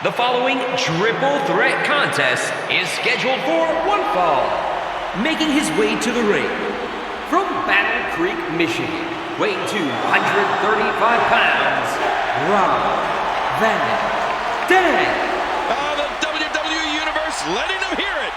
The following triple threat contest is scheduled for one fall. Making his way to the ring from Battle Creek, Michigan, weighing 235 pounds, Rob Van Dam. The WWE Universe letting them hear it.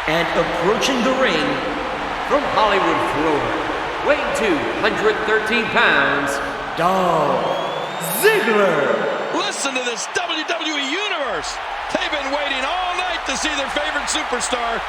And approaching the ring from Hollywood, Florida, weighing 213 pounds, Dolph Ziggler. Listen to this WWE Universe. They've been waiting all night to see their favorite superstar.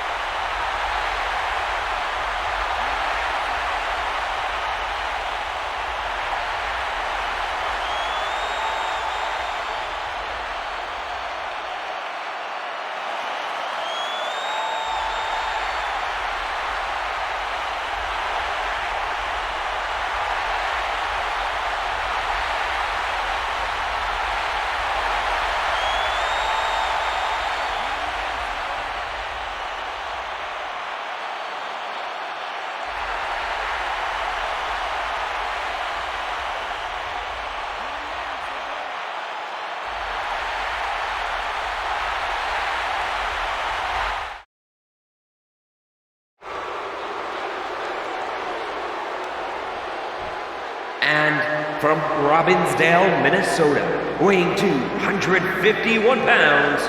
And from Robbinsdale, Minnesota, weighing 251 pounds,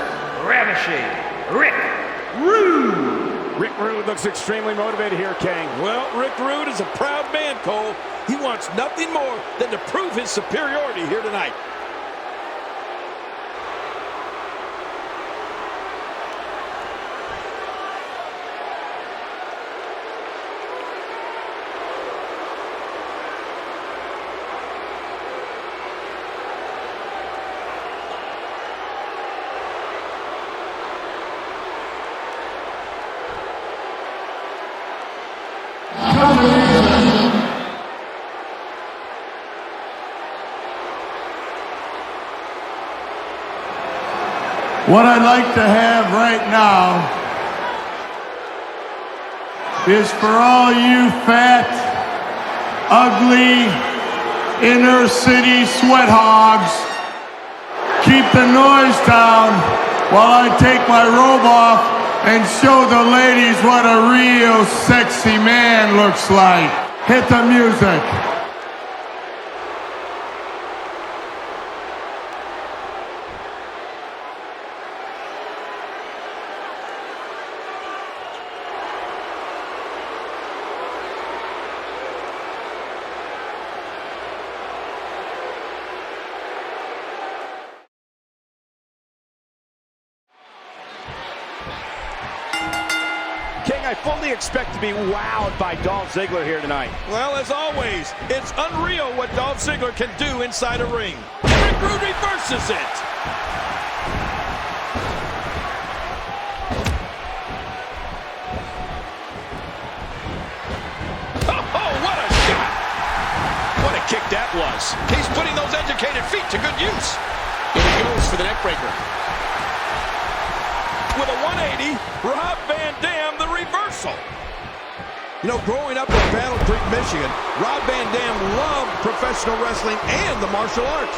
ravishing Rick Rude. Rick Rude looks extremely motivated here, King. Well, Rick Rude is a proud man, Cole. He wants nothing more than to prove his superiority here tonight. What I'd like to have right now is for all you fat, ugly, inner city sweat hogs, keep the noise down while I take my robe off and show the ladies what a real sexy man looks like. Hit the music. King, I fully expect to be wowed by Dolph Ziggler here tonight. Well, as always, it's unreal what Dolph Ziggler can do inside a ring. Rick Rude reverses it. Oh, what a shot! What a kick that was. He's putting those educated feet to good use. Here he goes for the neck breaker. With a 180, Rob Van Dam, the reversal. You know, growing up in Battle Creek, Michigan, Rob Van Dam loved professional wrestling and the martial arts.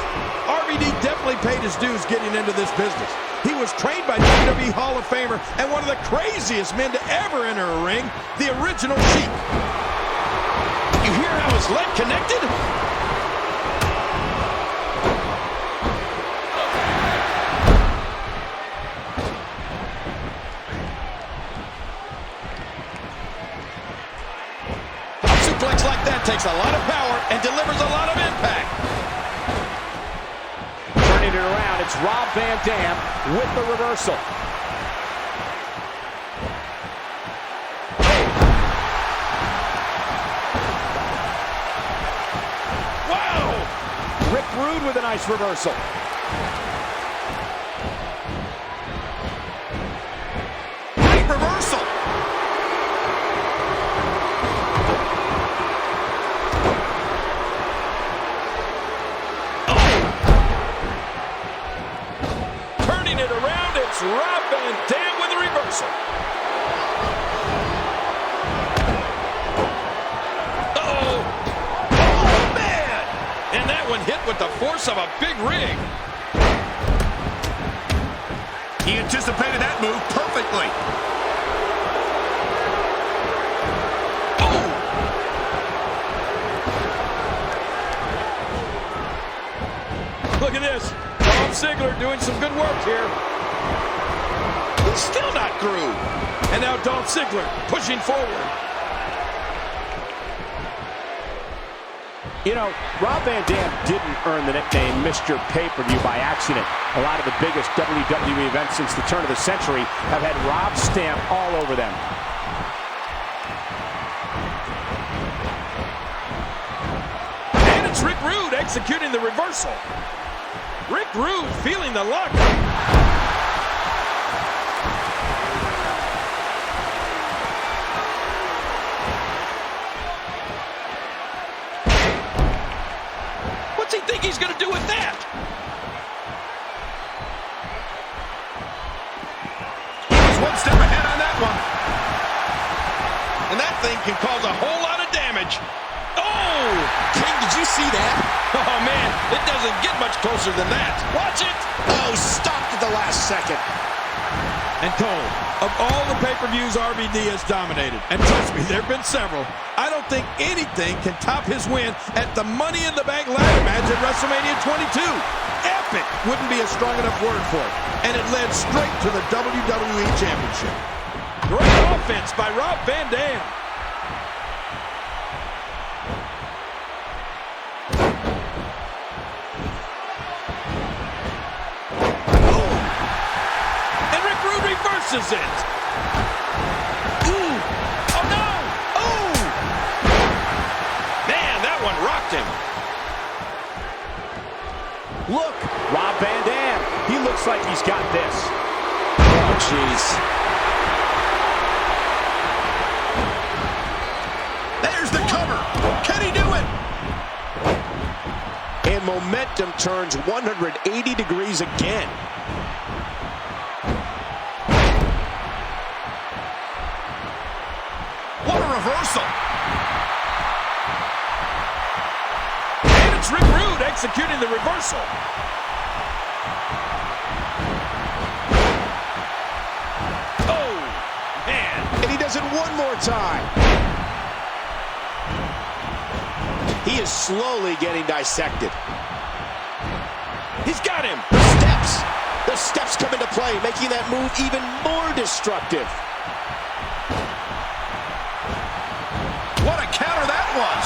RVD definitely paid his dues getting into this business. He was trained by WWE Hall of Famer and one of the craziest men to ever enter a ring, the original Sheik. You hear how his leg connected? suplex like that takes a lot of power and delivers a lot of impact. Turning it around, it's Rob Van Dam with the reversal. Wow! Rick Rude with a nice reversal. Great reversal. It around, it's Rob Van Dam with a reversal. Uh-oh. Oh, man! And that one hit with the force of a big rig. He anticipated that move perfectly. Oh! Look at this. Dolph Ziggler doing some good work here. He's still not through. And now Dolph Ziggler pushing forward. You know, Rob Van Dam didn't earn the nickname Mr. Pay-Per-View by accident. A lot of the biggest WWE events since the turn of the century have had Rob's stamp all over them. And it's Rick Rude executing the reversal. Rick Rude feeling the luck. What's he think he's going to do with that? He was one step ahead on that one. And that thing can cause a whole lot of damage. Oh! King, did you see that? Oh, man, it doesn't get much closer than that. Watch it! Oh, stopped at the last second. And Cole, of all the pay-per-views RVD has dominated, and trust me, there have been several, I don't think anything can top his win at the Money in the Bank ladder match at WrestleMania 22. Epic wouldn't be a strong enough word for it. And it led straight to the WWE Championship. Great offense by Rob Van Dam. Reverses it. Ooh. Oh, no. Oh. Man, that one rocked him. Look, Rob Van Dam. He looks like he's got this. Oh, jeez. There's the cover. Can he do it? And momentum turns 180 degrees again. What a reversal. And it's Rick Rude executing the reversal. Oh, man. And he does it one more time. He is slowly getting dissected. He's got him. The steps. The steps come into play, making that move even more destructive. What a counter that was.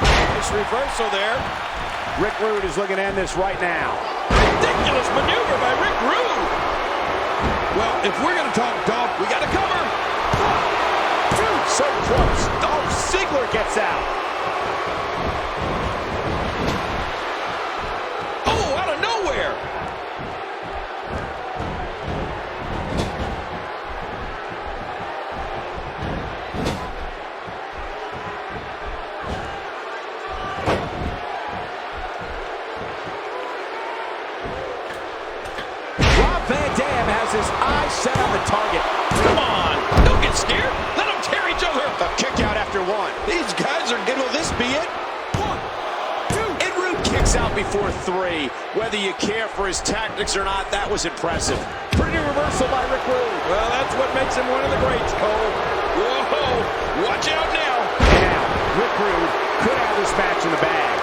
Nice reversal there. Rick Rude is looking at this right now. Ridiculous maneuver by Rick Rude. Well, if we're going to talk Dolph, we got to cover. So close. Dolph Ziggler gets out. Oh, out of nowhere. Rob Van Dam has his eyes set on the target. Come on. Don't get scared. Let them tear each other. A kick out after one. These guys are... Will this be it? 1, 2. And Rude kicks out before 3. Whether you care for his tactics or not, that was impressive. Pretty reversal by Rick Rude. Well, that's what makes him one of the greats, Cole. Whoa. Watch out now. Now, Rick Rude could have this match in the bag.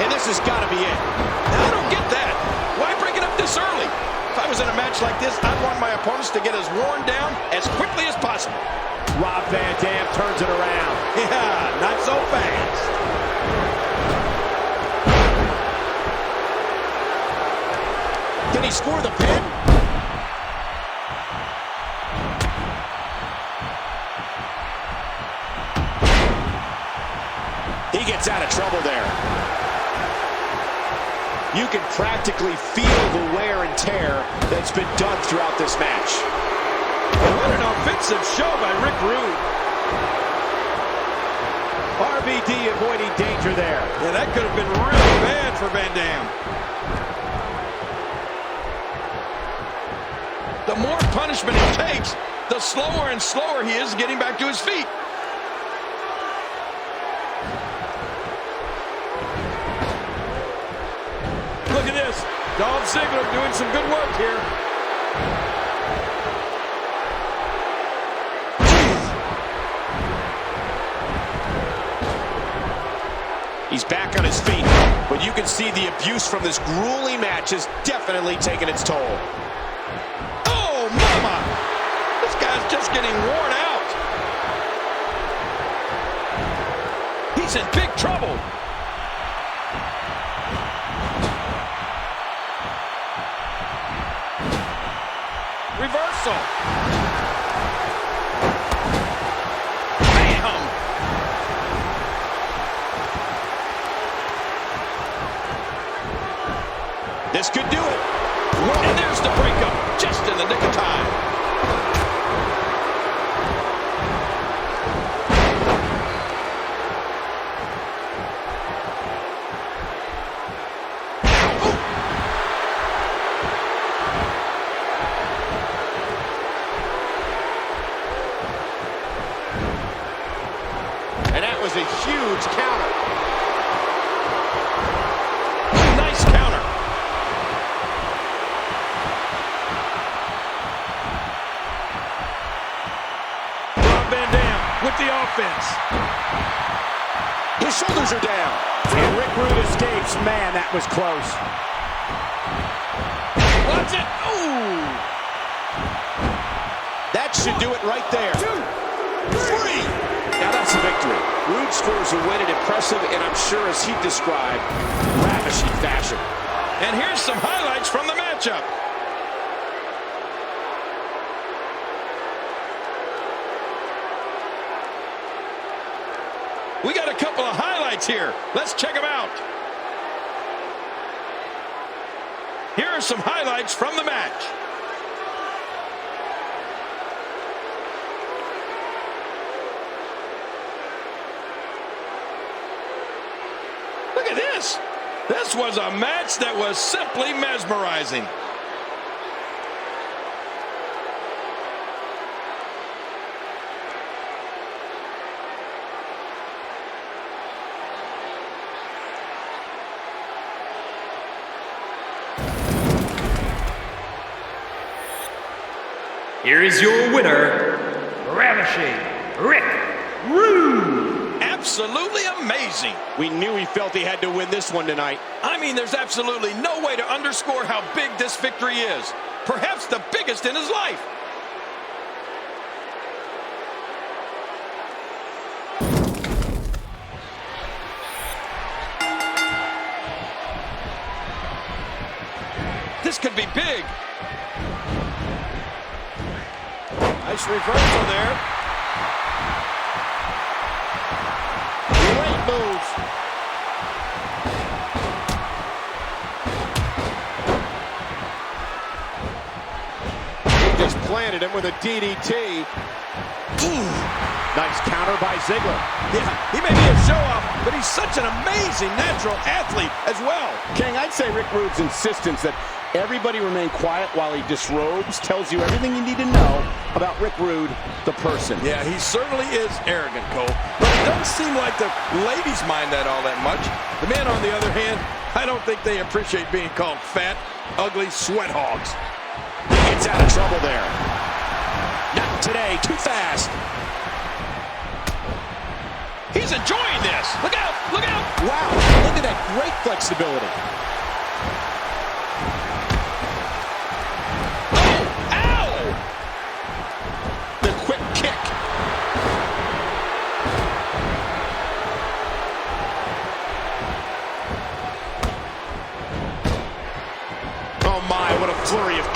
And this has got to be it. I don't get that. Why break it up this early? If I was in a match match like this, I want my opponents to get as worn down as quickly as possible. Rob Van Dam turns it around. Yeah, not so fast. Can he score the pin? He gets out of trouble there. You can practically feel the wear and tear that's been done throughout this match. What an offensive show by Rick Rude. RVD avoiding danger there. Yeah, that could have been really bad for Van Dam. The more punishment he takes, the slower and slower he is getting back to his feet. Look at this. Dolph Ziggler doing some good work here. He's back on his feet, but you can see the abuse from this grueling match is definitely taking its toll. Oh, mama! This guy's just getting worn out. He's in big trouble. Reversal. Bam! This could do it. And there's the breakup, just in the nick of time. And that was a huge counter. Nice counter. Rob Van Dam with the offense. His shoulders are down. And Rick Rude escapes. Man, that was close. Watch it. Ooh. That should do it right there. 2, 3. Now that's a victory. Rude scores a win in impressive and I'm sure, as he described, ravishing fashion. And here's some highlights from the matchup. We got a couple of highlights here. Let's check them out. Here are some highlights from the match. Look at this. This was a match that was simply mesmerizing. Here is your winner, Ravishing Rick Rude. Absolutely amazing. We knew he felt he had to win this one tonight. I mean, there's absolutely no way to underscore how big this victory is. Perhaps the biggest in his life. This could be big. Nice reversal there. Great move. He just planted him with a DDT. Ooh. Nice counter by Ziggler. Yeah, he may be a show-off, but he's such an amazing natural athlete as well. King, I'd say Rick Rude's insistence that everybody remain quiet while he disrobes tells you everything you need to know about Rick Rude, the person. Yeah, he certainly is arrogant, Cole. But it doesn't seem like the ladies mind that all that much. The men, on the other hand, I don't think they appreciate being called fat, ugly sweat hogs. He gets out of trouble there. Not today, too fast. He's enjoying this. Look out, look out. Wow, look at that great flexibility. Oh,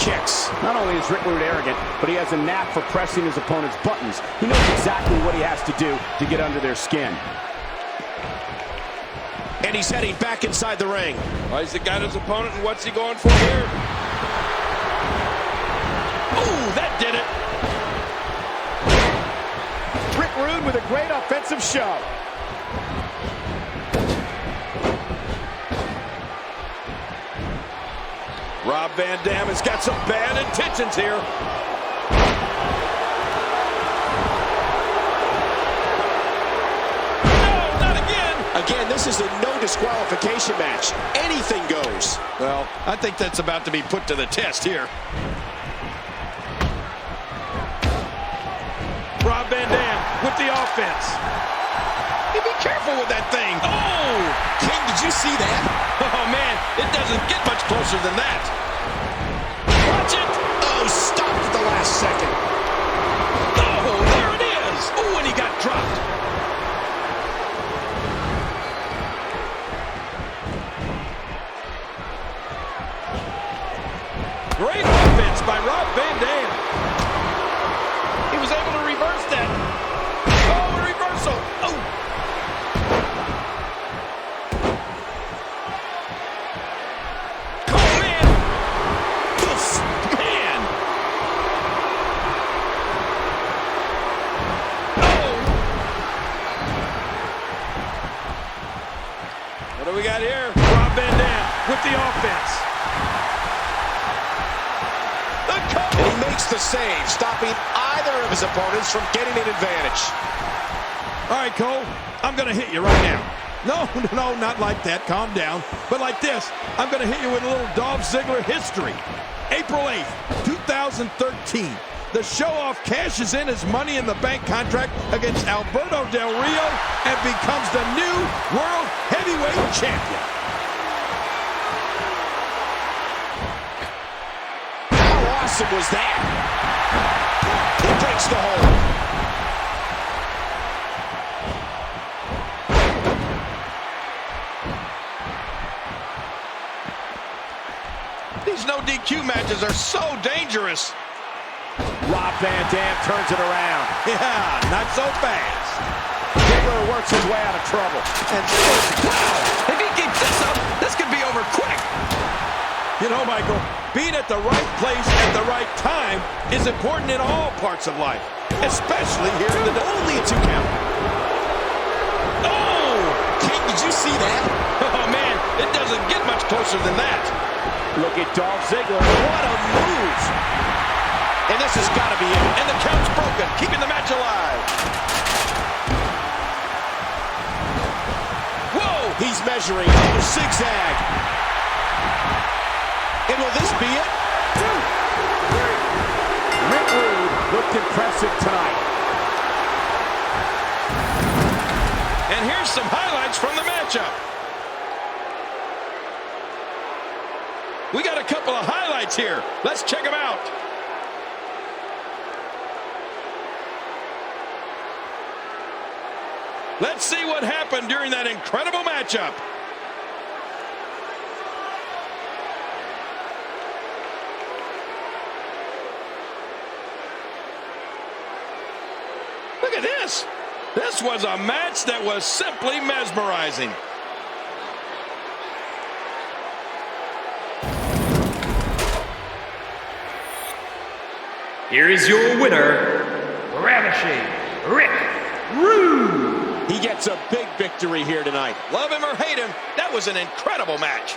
kicks. Not only is Rick Rude arrogant, but he has a knack for pressing his opponent's buttons. He knows exactly what he has to do to get under their skin. And he's heading back inside the ring. Well, he's got his opponent, and what's he going for here? Ooh, that did it. Rick Rude with a great offensive shove. Rob Van Dam has got some bad intentions here. No, not again. Again, this is a no disqualification match. Anything goes. Well, I think that's about to be put to the test here. Rob Van Dam with the offense. Hey, be careful with that thing. Oh! King, did you see that? Oh, man, it doesn't get much closer than that. Watch it. Oh, stopped at the last second. Oh, there it is. Oh, and he got dropped. Great offense by Rob Van Dam. He was able to reverse that. Oh, a reversal. Oh. Oh, man. Oof, man. Oh. What do we got here? Rob Van Dam with the offense. And he makes the save, stopping either of his opponents from getting an advantage. All right, Cole, I'm going to hit you right now. No, not like that. Calm down. But like this, I'm going to hit you with a little Dolph Ziggler history. April 8th, 2013. The show-off cashes in his Money in the Bank contract against Alberto Del Rio and becomes the new World Heavyweight Champion. How awesome was that? He breaks the hold. These no DQ matches are so dangerous. Rob Van Dam turns it around. Yeah, not so fast. Ziggler works his way out of trouble. And wow, if he keeps this up, this could be over quick. You know, Michael, being at the right place at the right time is important in all parts of life, especially here in the only a 2 count. Oh! King, did you see that? Oh, man, it doesn't get much closer than that. Look at Dolph Ziggler. What a move! And this has got to be it. And the count's broken, keeping the match alive. Whoa! He's measuring. Oh, zigzag. And will this be it? Rick Rude looked impressive tonight. And here's some highlights from the matchup. We got a couple of highlights here. Let's check them out. Let's see what happened during that incredible matchup. Look at this. This was a match that was simply mesmerizing. Here is your winner, Ravishing Rick Rude. He gets a big victory here tonight. Love him or hate him, that was an incredible match.